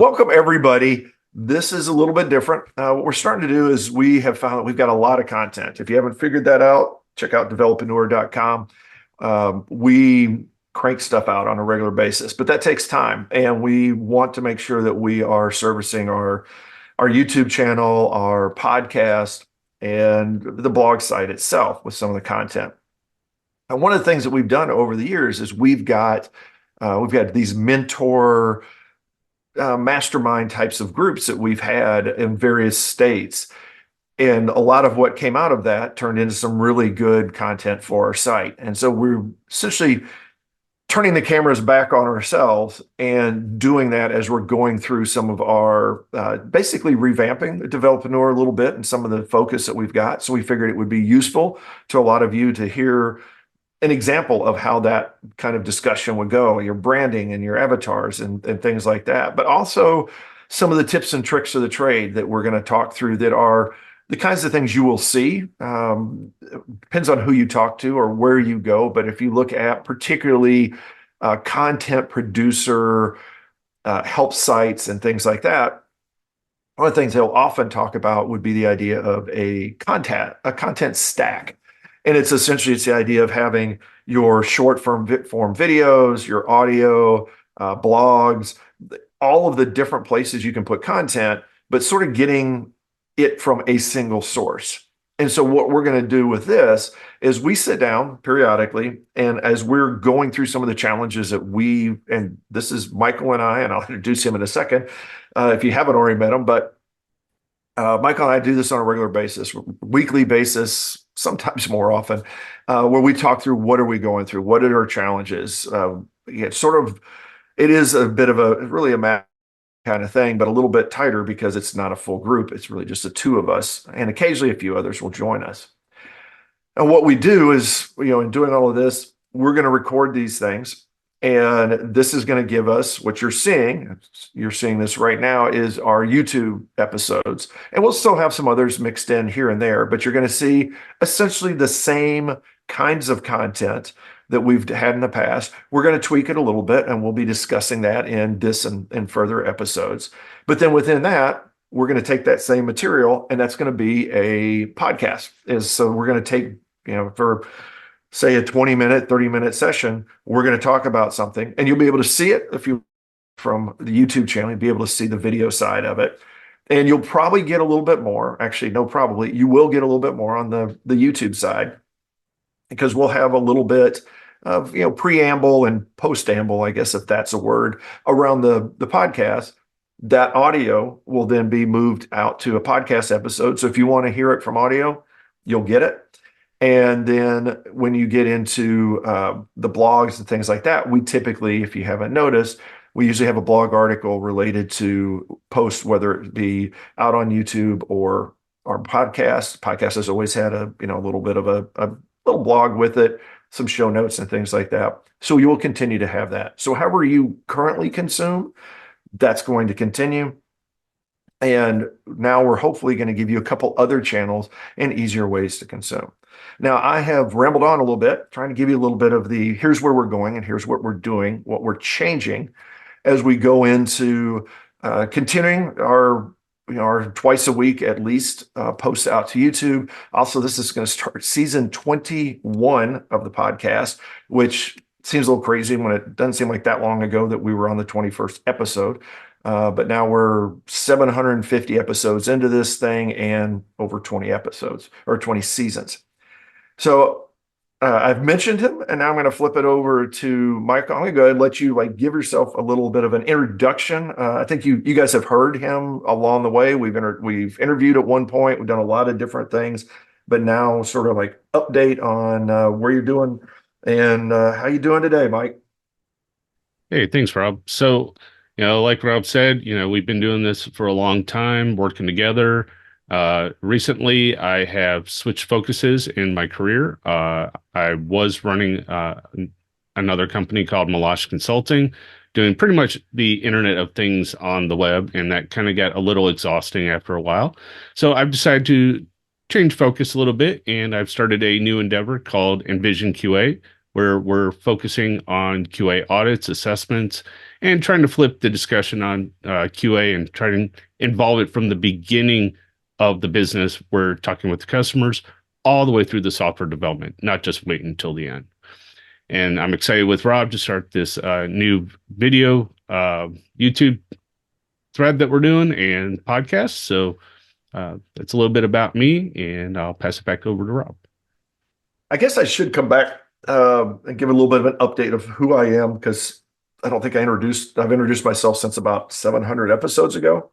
Welcome everybody. This is a little bit different. What we're starting to do is we have found that we've got a lot of content. If you haven't figured that out, check out developreneur.com. We crank stuff out on a regular basis, but that takes time, and we want to make sure that we are servicing our YouTube channel, our podcast, and the blog site itself with some of the content. And one of the things that we've done over the years is we've got these mentor mastermind types of groups that we've had in various states. And a lot of what came out of that turned into some really good content for our site. And so we're essentially turning the cameras back on ourselves and doing that as we're going through some of our basically revamping the Developreneur a little bit and some of the focus that we've got. So we figured it would be useful to a lot of you to hear an example of how that kind of discussion would go, your branding and your avatars and things like that. But also some of the tips and tricks of the trade that we're going to talk through that are the kinds of things you will see. Depends on who you talk to or where you go. But if you look at particularly content producer help sites and things like that, one of the things they'll often talk about would be the idea of a content stack. And it's the idea of having your short form videos, your audio, blogs, all of the different places you can put content, but sort of getting it from a single source. And so what we're going to do with this is we sit down periodically, and as we're going through some of the challenges that and this is Michael and I, and I'll introduce him in a second if you haven't already met him, but Michael and I do this on a regular basis, weekly basis, sometimes more often, where we talk through what are we going through, what are our challenges. It is a bit of really a math kind of thing, but a little bit tighter because it's not a full group. It's really just the two of us, and occasionally a few others will join us. And what we do is, in doing all of this, we're going to record these things. And this is going to give us what you're seeing this right now is our YouTube episodes. And we'll still have some others mixed in here and there, but you're going to see essentially the same kinds of content that we've had in the past. We're going to tweak it a little bit, and we'll be discussing that in this and further episodes. But then within that, we're going to take that same material, and that's going to be a podcast. So we're going to take, for say a 20-minute, 30-minute session, we're going to talk about something, and you'll be able to see it if you from the YouTube channel, you'll be able to see the video side of it. And you'll probably get a little bit more, actually, no, probably, you will get a little bit more on the YouTube side, because we'll have a little bit of, preamble and postamble, I guess, if that's a word, around the podcast. That audio will then be moved out to a podcast episode. So if you want to hear it from audio, you'll get it. And then when you get into the blogs and things like that, we typically, if you haven't noticed, we usually have a blog article related to post, whether it be out on YouTube or our podcast. Podcast has always had a little bit of a little blog with it, some show notes and things like that. So you will continue to have that. So however you currently consume, that's going to continue. And now we're hopefully going to give you a couple other channels and easier ways to consume. Now, I have rambled on a little bit, trying to give you a little bit of here's where we're going and here's what we're doing, what we're changing as we go into continuing our twice a week at least posts out to YouTube. Also, this is going to start season 21 of the podcast, which seems a little crazy when it doesn't seem like that long ago that we were on the 21st episode. But now we're 750 episodes into this thing and over 20 episodes or 20 seasons. So I've mentioned him, and now I'm going to flip it over to Michael. I'm going to go ahead and let you give yourself a little bit of an introduction. I think you guys have heard him along the way. We've interviewed at one point. We've done a lot of different things, but now sort of update on where you're doing and how you doing today, Mike. Hey, thanks, Rob. So, like Rob said, we've been doing this for a long time, working together. Recently, I have switched focuses in my career. I was running another company called Meloche Consulting, doing pretty much the Internet of Things on the web, and that kind of got a little exhausting after a while. So I've decided to change focus a little bit, and I've started a new endeavor called Envision QA, where we're focusing on QA audits, assessments, and trying to flip the discussion on QA and trying to involve it from the beginning of the business. We're talking with the customers all the way through the software development, not just wait until the end. And I'm excited with Rob to start this new video YouTube thread that we're doing and podcast. So that's a little bit about me, and I'll pass it back over to Rob. I guess I should come back and give a little bit of an update of who I am because I don't think I've introduced myself since about 700 episodes ago.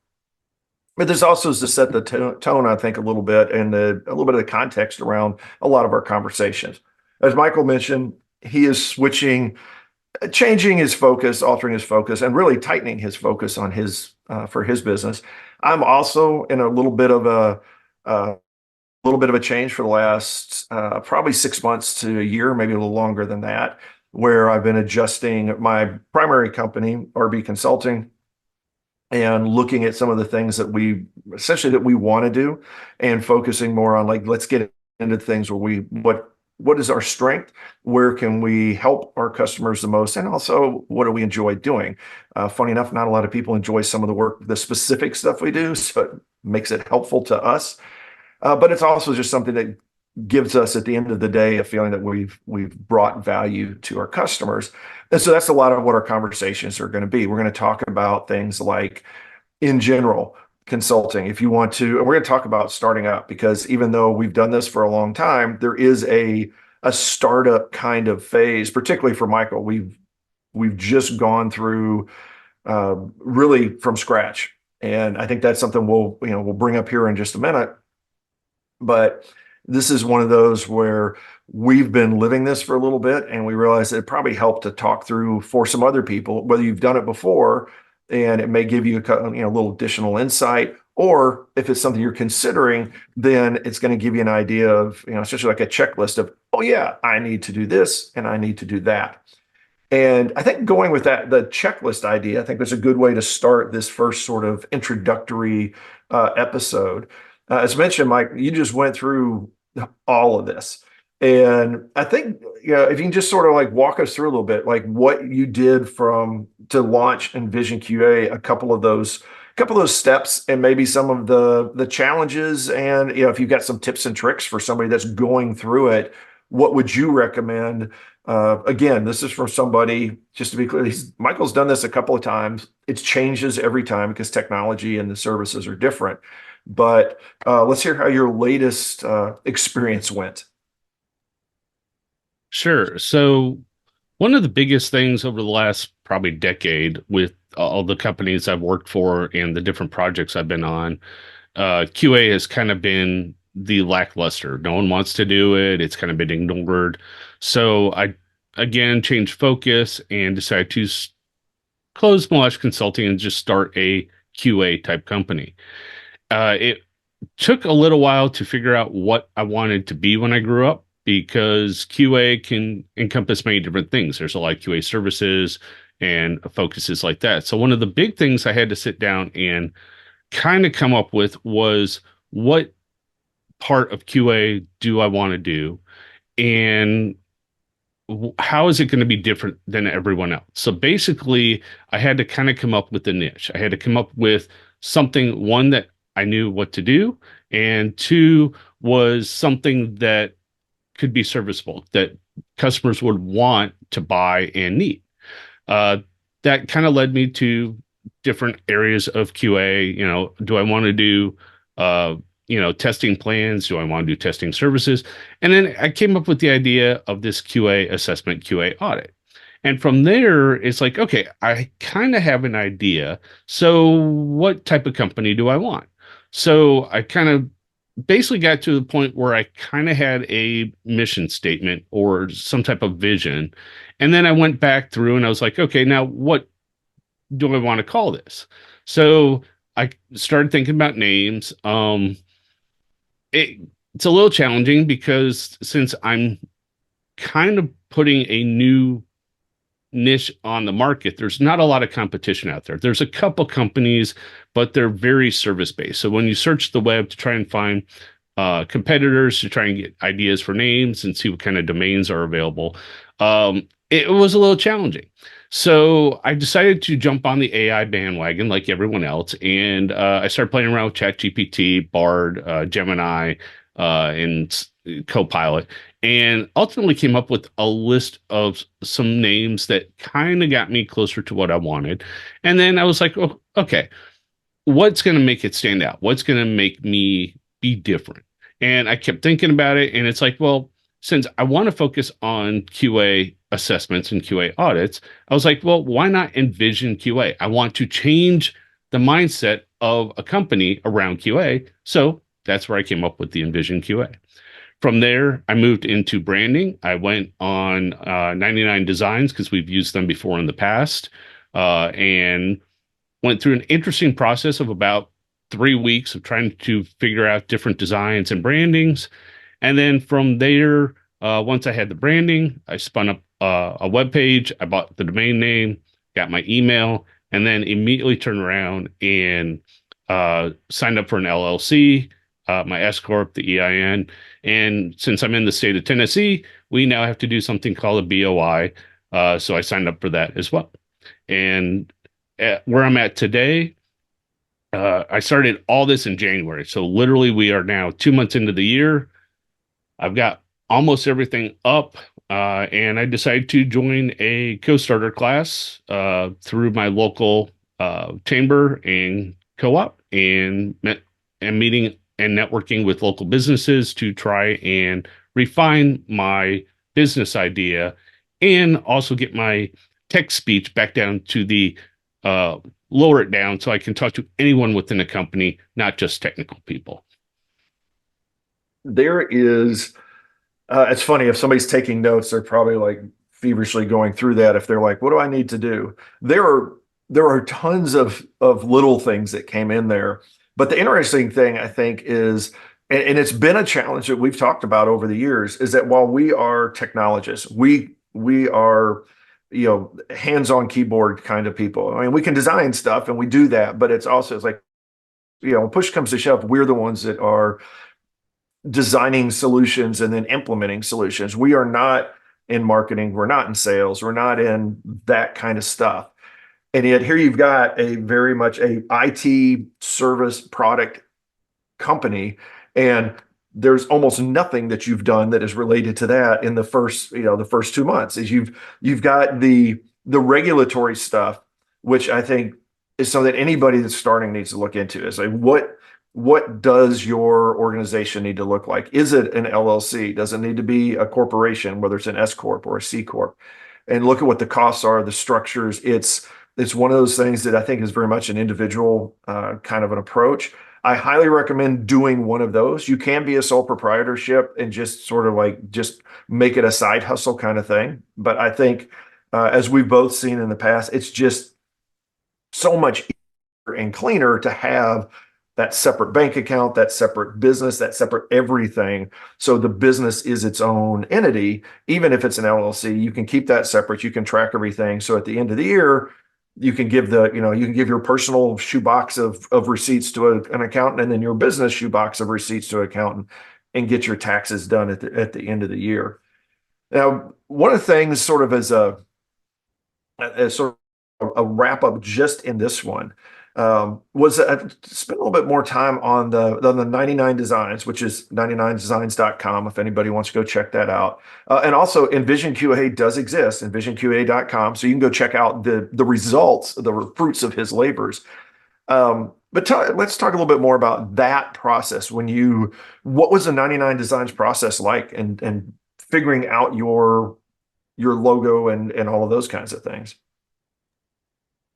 But this also is to set the tone, I think, a little bit and a little bit of the context around a lot of our conversations. As Michael mentioned, he is changing his focus, altering his focus, and really tightening his focus on for his business. I'm also in a little bit of a change for the last probably 6 months to a year, maybe a little longer than that, where I've been adjusting my primary company, RB Consulting, and looking at some of the things that we want to do and focusing more on like, let's get into things where what is our strength? Where can we help our customers the most? And also, what do we enjoy doing? Funny enough, not a lot of people enjoy some of the work, the specific stuff we do, so it makes it helpful to us. But it's also just something that gives us, at the end of the day, a feeling that we've brought value to our customers. And so that's a lot of what our conversations are going to be. We're going to talk about things like, in general, consulting. If you want to, and we're going to talk about starting up, because even though we've done this for a long time, there is a startup kind of phase, particularly for Michael. We've just gone through really from scratch. And I think that's something we'll bring up here in just a minute. But this is one of those where we've been living this for a little bit, and we realize it probably helped to talk through for some other people, whether you've done it before, and it may give you a little additional insight, or if it's something you're considering, then it's going to give you an idea of, essentially like a checklist of, oh yeah, I need to do this and I need to do that. And I think going with that, the checklist idea, I think that's a good way to start this first sort of introductory episode. As mentioned, Mike, you just went through all of this. And I think, if you can just sort of like walk us through a little bit, like what you did to launch Envision QA, a couple of those steps, and maybe some of the challenges. And, if you've got some tips and tricks for somebody that's going through it, what would you recommend? Again, this is from somebody, just to be clear, Michael's done this a couple of times. It changes every time because technology and the services are different. But let's hear how your latest experience went. Sure. So one of the biggest things over the last probably decade with all the companies I've worked for and the different projects I've been on, QA has kind of been the lackluster. No one wants to do it. It's kind of been ignored. So I, again, changed focus and decided to close Meloche Consulting and just start a QA type company. It took a little while to figure out what I wanted to be when I grew up, because QA can encompass many different things. There's a lot of QA services and focuses like that. So one of the big things I had to sit down and kind of come up with was, what part of QA do I want to do? And how is it going to be different than everyone else? So basically, I had to kind of come up with a niche. I had to come up with something, one, that I knew what to do, and two, was something that could be serviceable, that customers would want to buy and need. That kind of led me to different areas of QA. Do I want to do, testing plans? Do I want to do testing services? And then I came up with the idea of this QA assessment, QA audit. And from there, it's like, okay, I kind of have an idea. So what type of company do I want? So I kind of basically got to the point where I kind of had a mission statement or some type of vision. And then I went back through and I was like, okay, now what do I want to call this? So I started thinking about names. It's a little challenging because since I'm kind of putting a new niche on the market, there's not a lot of competition out there. There's a couple companies, but they're very service based. So when you search the web to try and find competitors, to try and get ideas for names and see what kind of domains are available, It was a little challenging. So I decided to jump on the AI bandwagon like everyone else, and I started playing around with ChatGPT, Bard, Gemini, and Copilot, and ultimately came up with a list of some names that kind of got me closer to what I wanted. And then I was like, oh, okay, what's going to make it stand out? What's going to make me be different? And I kept thinking about it. And it's like, well, since I want to focus on QA assessments and QA audits, I was like, well, why not Envision QA? I want to change the mindset of a company around QA. So that's where I came up with the Envision QA. From there, I moved into branding. I went on 99 Designs because we've used them before in the past. And went through an interesting process of about 3 weeks of trying to figure out different designs and brandings. And then from there, once I had the branding, I spun up a web page. I bought the domain name, got my email, and then immediately turned around and signed up for an LLC, my S corp, the EIN. And since I'm in the state of Tennessee, we now have to do something called a BOI. So I signed up for that as well. And at where I'm at today, I started all this in January. So literally, we are now 2 months into the year. I've got almost everything up, and I decided to join a co-starter class through my local chamber and co-op, and meeting and networking with local businesses to try and refine my business idea and also get my tech speech back down to the uh, lower it down so I can talk to anyone within a company, not just technical people. There is, it's funny if somebody's taking notes, they're probably like feverishly going through that. If they're like, what do I need to do? There are there are tons of little things that came in there. But the interesting thing I think is, and it's been a challenge that we've talked about over the years, is that while we are technologists, we are, hands-on keyboard kind of people. I mean, we can design stuff and we do that, but it's like, push comes to shove, we're the ones that are designing solutions and then implementing solutions. We are not in marketing, we're not in sales, we're not in that kind of stuff. And yet here you've got a very much a IT service product company, and there's almost nothing that you've done that is related to that in the first 2 months. Is you've got the regulatory stuff, which I think is something that anybody that's starting needs to look into. Is like, what does your organization need to look like? Is it an LLC? Does it need to be a corporation, whether it's an S corp or a C corp? And look at what the costs are, the structures. It's one of those things that I think is very much an individual kind of an approach. I highly recommend doing one of those. You can be a sole proprietorship and just sort of like just make it a side hustle kind of thing. But I think, as we've both seen in the past, it's just so much easier and cleaner to have that separate bank account, that separate business, that separate everything. So the business is its own entity. Even if it's an LLC, you can keep that separate. You can track everything. So at the end of the year, you can give your personal shoebox of receipts to an accountant, and then your business shoebox of receipts to an accountant, and get your taxes done at the end of the year. Now, one of the things, sort of as sort of a wrap up just in this one, was spend a little bit more time on the 99 Designs, which is 99designs.com if anybody wants to go check that out. And also Envision QA does exist, envisionqa.com. So you can go check out the results, the fruits of his labors. But let's talk a little bit more about that process. What was the 99 Designs process like, and figuring out your logo and all of those kinds of things?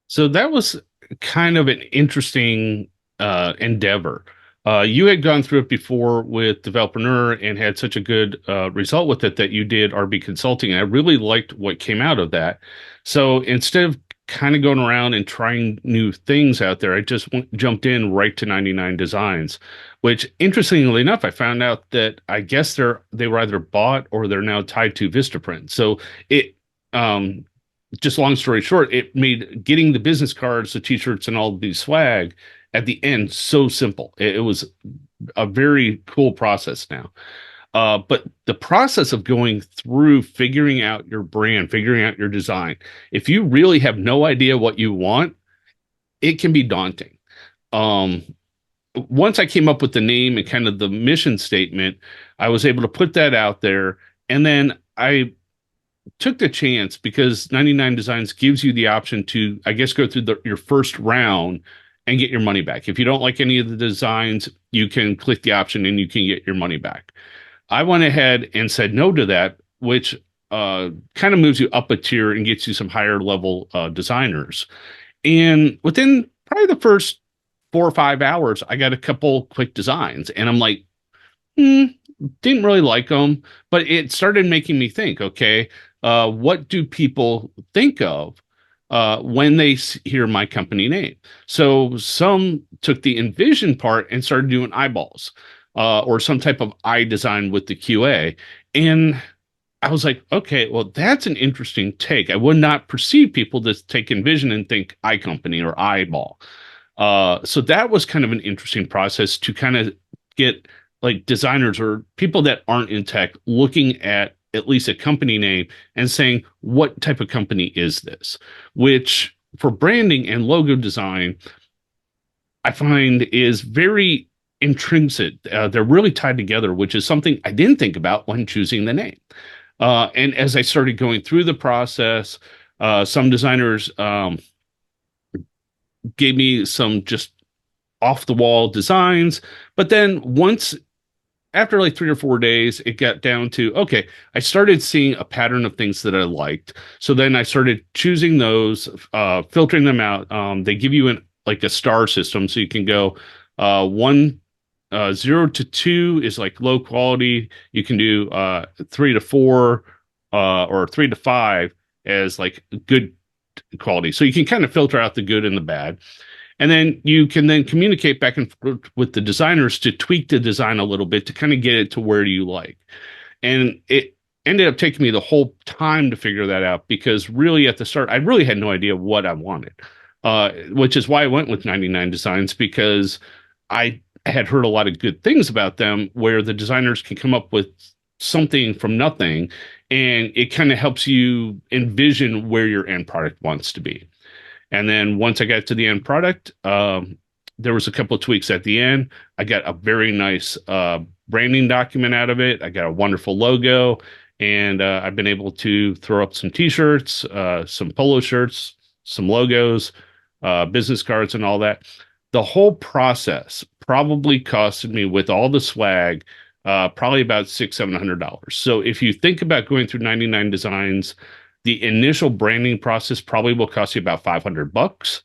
So that was kind of an interesting endeavor. You had gone through it before with Developreneur and had such a good result with it that you did RB Consulting. And I really liked what came out of that. So instead of kind of going around and trying new things out there, I just jumped in right to 99 Designs, which interestingly enough, I found out that I guess they were either bought or they're now tied to Vistaprint. So it just long story short, it made getting the business cards, the t-shirts, and all the swag at the end so simple. It was a very cool process now. But the process of going through figuring out your brand, figuring out your design, if you really have no idea what you want, it can be daunting. Um, Once I came up with the name and kind of the mission statement, I was able to put that out there. And then I took the chance because 99 Designs gives you the option to, I guess, go through your first round and get your money back. If you don't like any of the designs, you can click the option and you can get your money back. I went ahead and said no to that, which kind of moves you up a tier and gets you some higher level designers. And within probably the first 4 or 5 hours, I got a couple quick designs, and I'm like, hmm, didn't really like them, but it started making me think, okay, what do people think of when they hear my company name? So some took the Envision part and started doing eyeballs or some type of eye design with the QA. And I was like, okay, well, that's an interesting take. I would not perceive people to take Envision and think eye company or eyeball. So that was kind of an interesting process to kind of get like designers or people that aren't in tech looking at least a company name and saying, what type of company is this? Which for branding and logo design, I find is very intrinsic. They're really tied together, which is something I didn't think about when choosing the name. And as I started going through the process, some designers gave me some just off the wall designs. But then once after like 3 or 4 days, it got down to okay, I started seeing a pattern of things that I liked. So then I started choosing those, filtering them out. They give you an like a star system, so you can go 0 to 2 is like low quality. You can do 3 to 4 or 3 to 5 as like good quality. So you can kind of filter out the good and the bad. And then you can then communicate back and forth with the designers to tweak the design a little bit to kind of get it to where you like. And it ended up taking me the whole time to figure that out because really at the start, I really had no idea what I wanted, which is why I went with 99 Designs because I had heard a lot of good things about them where the designers can come up with something from nothing and it kind of helps you envision where your end product wants to be. And then once I got to the end product, there was a couple of tweaks at the end. I got a very nice branding document out of it. I got a wonderful logo, and I've been able to throw up some T-shirts, some polo shirts, some logos, business cards, and all that. The whole process probably costed me with all the swag, probably about $600-700. So if you think about going through 99 designs, the initial branding process probably will cost you about $500.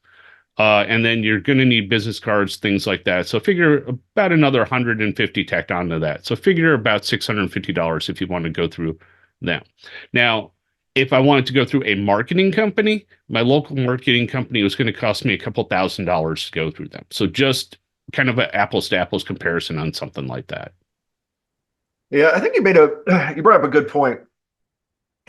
And then you're going to need business cards, things like that. So figure about another 150 tacked onto that. So figure about $650 if you want to go through them. Now, if I wanted to go through a marketing company, my local marketing company was going to cost me a couple $1,000s to go through them. So just kind of an apples to apples comparison on something like that. Yeah, I think you brought up a good point.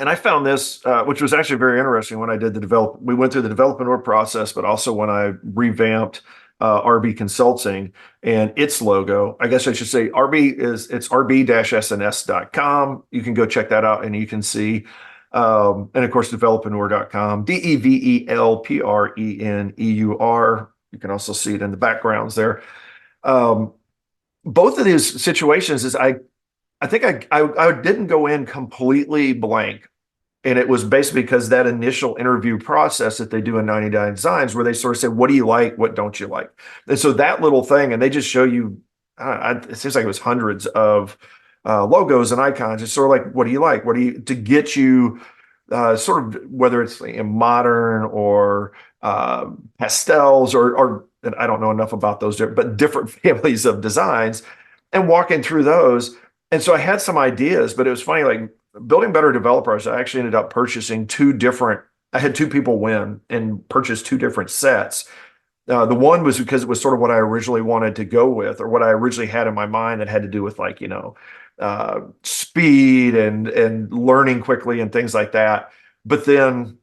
And I found this, which was actually very interesting when I did we went through the development process, but also when I revamped RB Consulting and its logo. I guess I should say it's rb-sns.com. You can go check that out and you can see, and of course, developreneur.com, develpreneur. You can also see it in the backgrounds there. Both of these situations is I think I didn't go in completely blank. And it was basically because that initial interview process that they do in 99 Designs, where they sort of say, what do you like? What don't you like? And so that little thing, and they just show you, it seems like it was hundreds of logos and icons. It's sort of like, what do you like? To get you sort of, whether it's in modern or pastels or and I don't know enough about those, but different families of designs and walking through those. And so I had some ideas, but it was funny, like building better developers, I actually ended up purchasing I had two people win and purchase two different sets. The one was because it was sort of what I originally wanted to go with, or what I originally had in my mind that had to do with like, speed and learning quickly and things like that. But then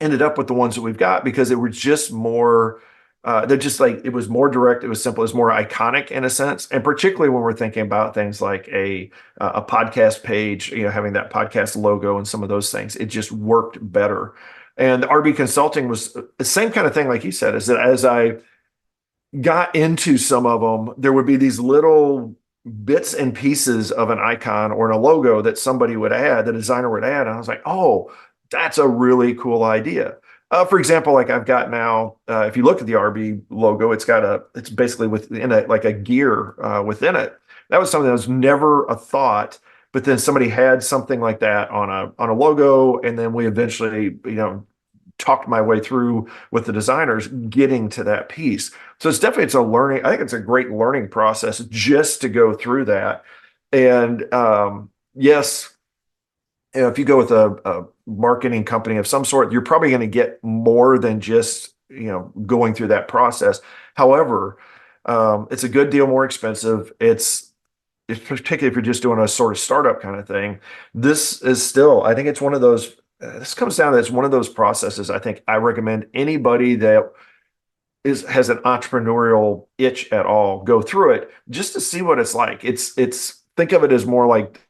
ended up with the ones that we've got because they were just more they're just like, it was more direct, it was simple, it was more iconic in a sense. And particularly when we're thinking about things like a podcast page, having that podcast logo and some of those things, it just worked better. And RB Consulting was the same kind of thing, like you said, is that as I got into some of them, there would be these little bits and pieces of an icon or a logo that somebody would add, the designer would add. And I was like, oh, that's a really cool idea. For example, like I've got now, if you look at the RB logo, it's basically within like a gear within it. That was something that was never a thought, but then somebody had something like that on a logo, and then we eventually, talked my way through with the designers getting to that piece. So it's a learning. I think it's a great learning process just to go through that. And yes, if you go with a marketing company of some sort, you're probably going to get more than just going through that process. However, it's a good deal more expensive. It's particularly if you're just doing a sort of startup kind of thing. This is still, I think it's one of those. This comes down to it's one of those processes. I think I recommend anybody that has an entrepreneurial itch at all go through it just to see what it's like. It's think of it as more like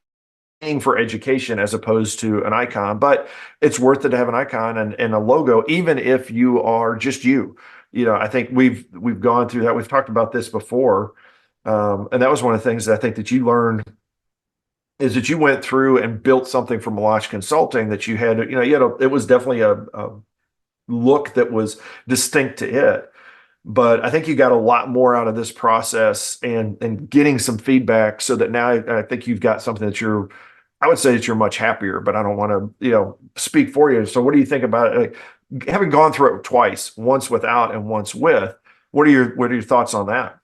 paying for education as opposed to an icon, but it's worth it to have an icon and a logo, even if you are just you. I think we've gone through that. We've talked about this before, and that was one of the things that I think that you learned is that you went through and built something for Meloche Consulting that you had. It was definitely a look that was distinct to it. But I think you got a lot more out of this process and getting some feedback so that now I think you've got something I would say that you're much happier, but I don't want to, speak for you. So what do you think about it? Like, having gone through it twice, once without and once with, what are your thoughts on that?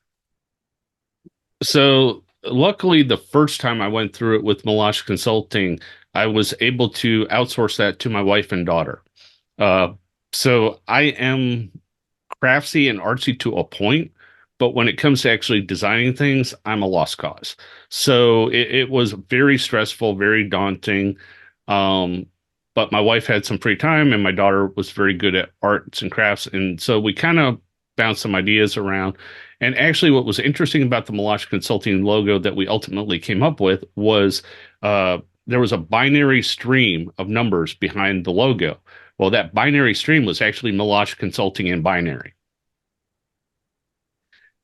So luckily, the first time I went through it with Meloche Consulting, I was able to outsource that to my wife and daughter. Uh, so I am craftsy and artsy to a point, but when it comes to actually designing things, I'm a lost cause. So it was very stressful, very daunting. Um, but my wife had some free time, and my daughter was very good at arts and crafts, and so we kind of bounced some ideas around. And actually, what was interesting about the Meloche Consulting logo that we ultimately came up with was there was a binary stream of numbers behind the logo. Well, that binary stream was actually Meloche Consulting in binary.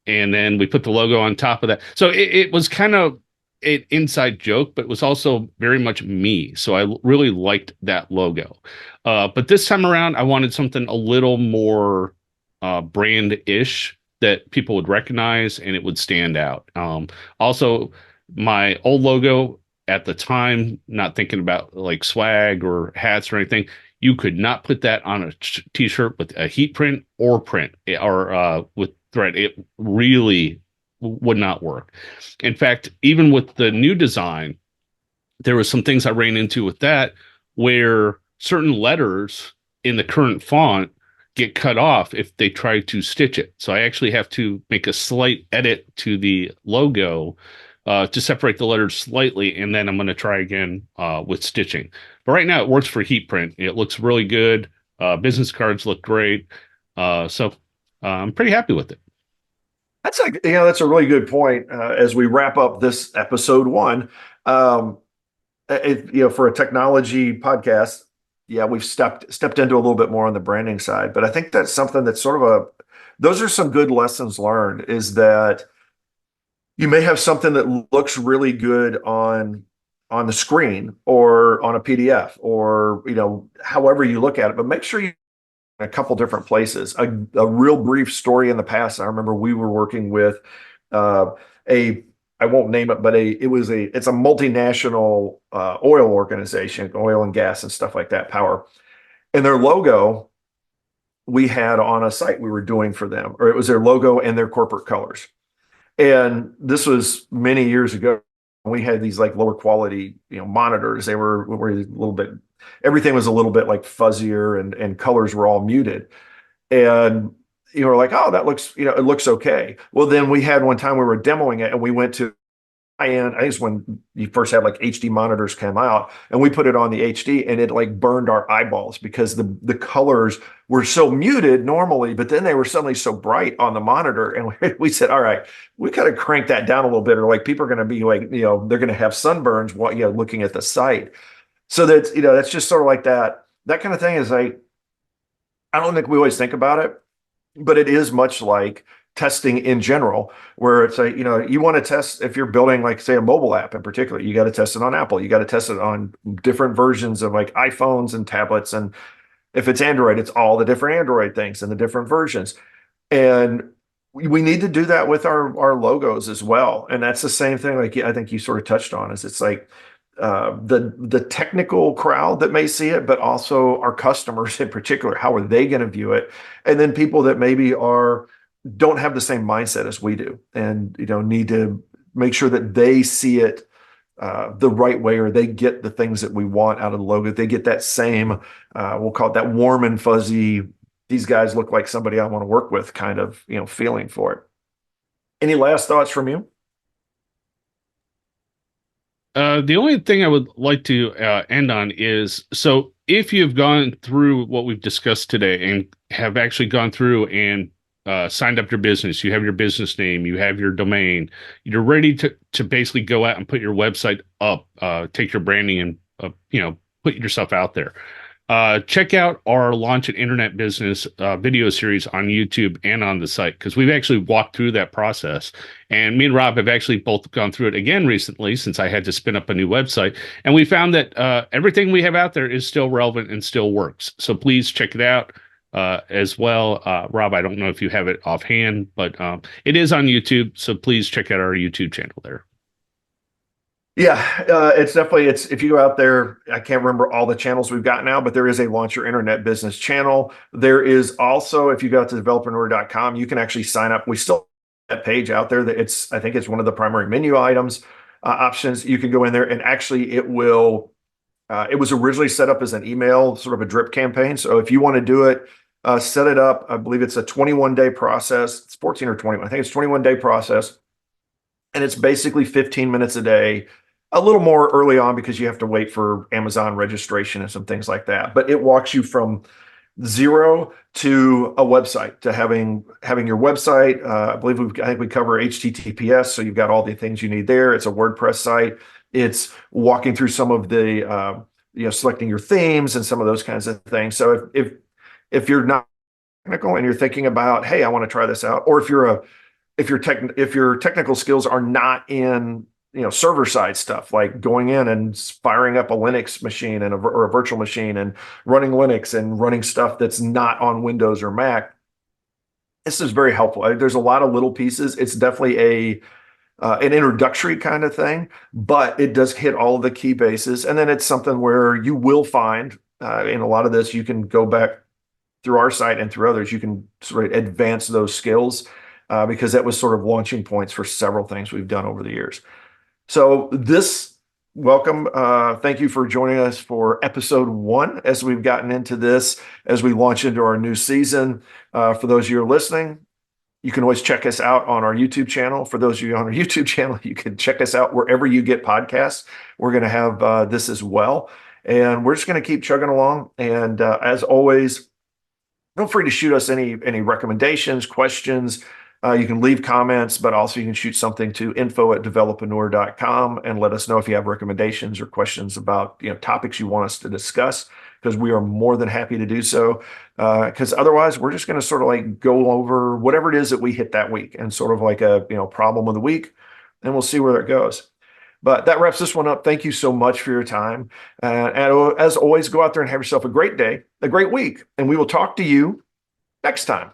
And then we put the logo on top of that. So it was kind of an inside joke, but it was also very much me. So I really liked that logo. But this time around, I wanted something a little more brand-ish that people would recognize and it would stand out. Also, my old logo at the time, not thinking about like swag or hats or anything, you could not put that on a t-shirt with a heat print or print or with thread. It really would not work. In fact, even with the new design, there was some things I ran into with that where certain letters in the current font get cut off if they try to stitch it. So I actually have to make a slight edit to the logo to separate the letters slightly, and then I'm going to try again with stitching. But right now it works for heat print. It looks really good. Business cards look great. So I'm pretty happy with it. That's a really good point. As we wrap up this episode one, for a technology podcast, yeah, we've stepped into a little bit more on the branding side, but I think that's something that's sort of those are some good lessons learned, is that you may have something that looks really good on the screen or on a PDF or, however you look at it, but make sure you a couple different places. A real brief story in the past. I remember we were working with a I won't name it, but it's a multinational oil organization, oil and gas and stuff like that, power. And their logo we had on a site we were doing for them, or it was their logo and their corporate colors. And this was many years ago. We had these like lower quality, monitors. They were a little bit, everything was a little bit like fuzzier and colors were all muted. And you were like, oh, that looks, it looks okay. Well, then we had one time we were demoing it and we went to high-end. I think it's when you first had like HD monitors come out, and we put it on the HD, and it like burned our eyeballs because the colors were so muted normally, but then they were suddenly so bright on the monitor, and we said, all right, we gotta crank that down a little bit, or like people are gonna be like, they're gonna have sunburns while looking at the site. So that's that's just sort of like that kind of thing is like, I don't think we always think about it, but it is much like testing in general, where it's like, you want to test if you're building, like, say, a mobile app in particular, you got to test it on Apple, you got to test it on different versions of like iPhones and tablets. And if it's Android, it's all the different Android things and the different versions. And we need to do that with our logos as well. And that's the same thing. Like, I think you sort of touched on is it's like the technical crowd that may see it, but also our customers in particular. How are they going to view it? And then people that maybe don't have the same mindset as we do, and need to make sure that they see it the right way, or they get the things that we want out of the logo. They get that same, we'll call it that warm and fuzzy, these guys look like somebody I want to work with kind of feeling for it. Any last thoughts from you? The only thing I would like to end on is, so if you've gone through what we've discussed today and have actually gone through and signed up your business, you have your business name, you have your domain, you're ready to basically go out and put your website up, take your branding and put yourself out there. Check out our Launch an Internet Business video series on YouTube and on the site, because we've actually walked through that process. And me and Rob have actually both gone through it again recently, since I had to spin up a new website. And we found that everything we have out there is still relevant and still works. So please check it out as well. Rob, I don't know if you have it offhand, but it is on YouTube. So please check out our YouTube channel there. Yeah, it's definitely, if you go out there, I can't remember all the channels we've got now, but there is a Launch Your Internet Business channel. There is also, if you go to developreneur.com, you can actually sign up. We still have that page out there that I think it's one of the primary menu items, options. You can go in there, and actually it was originally set up as an email, sort of a drip campaign. So if you want to do it, set it up. I believe it's a 21-day process. It's 14 or 21. I think it's 21-day process. And it's basically 15 minutes a day, a little more early on because you have to wait for Amazon registration and some things like that. But it walks you from zero to a website, to having your website. I think we cover HTTPS, so you've got all the things you need there. It's a WordPress site. It's walking through some of the selecting your themes and some of those kinds of things. So if you're not technical and you're thinking about, hey, I want to try this out, or if your technical skills are not in server side stuff, like going in and firing up a Linux machine or a virtual machine and running Linux and running stuff that's not on Windows or Mac, this is very helpful. There's a lot of little pieces. It's definitely an introductory kind of thing, but it does hit all of the key bases. And then it's something where you will find in a lot of this, you can go back through our site and through others, you can sort of advance those skills because that was sort of launching points for several things we've done over the years. So welcome. Thank you for joining us for episode 1 as we've gotten into this, as we launch into our new season. For those of you who are listening, you can always check us out on our YouTube channel. For those of you on our YouTube channel, you can check us out wherever you get podcasts. We're going to have this as well. And we're just going to keep chugging along. And as always, feel free to shoot us any recommendations, questions. You can leave comments, but also you can shoot something to info@developreneur.com and let us know if you have recommendations or questions about topics you want us to discuss, because we are more than happy to do so. Because otherwise, we're just going to sort of like go over whatever it is that we hit that week and sort of like a problem of the week, and we'll see where it goes. But that wraps this one up. Thank you so much for your time. And as always, go out there and have yourself a great day, a great week, and we will talk to you next time.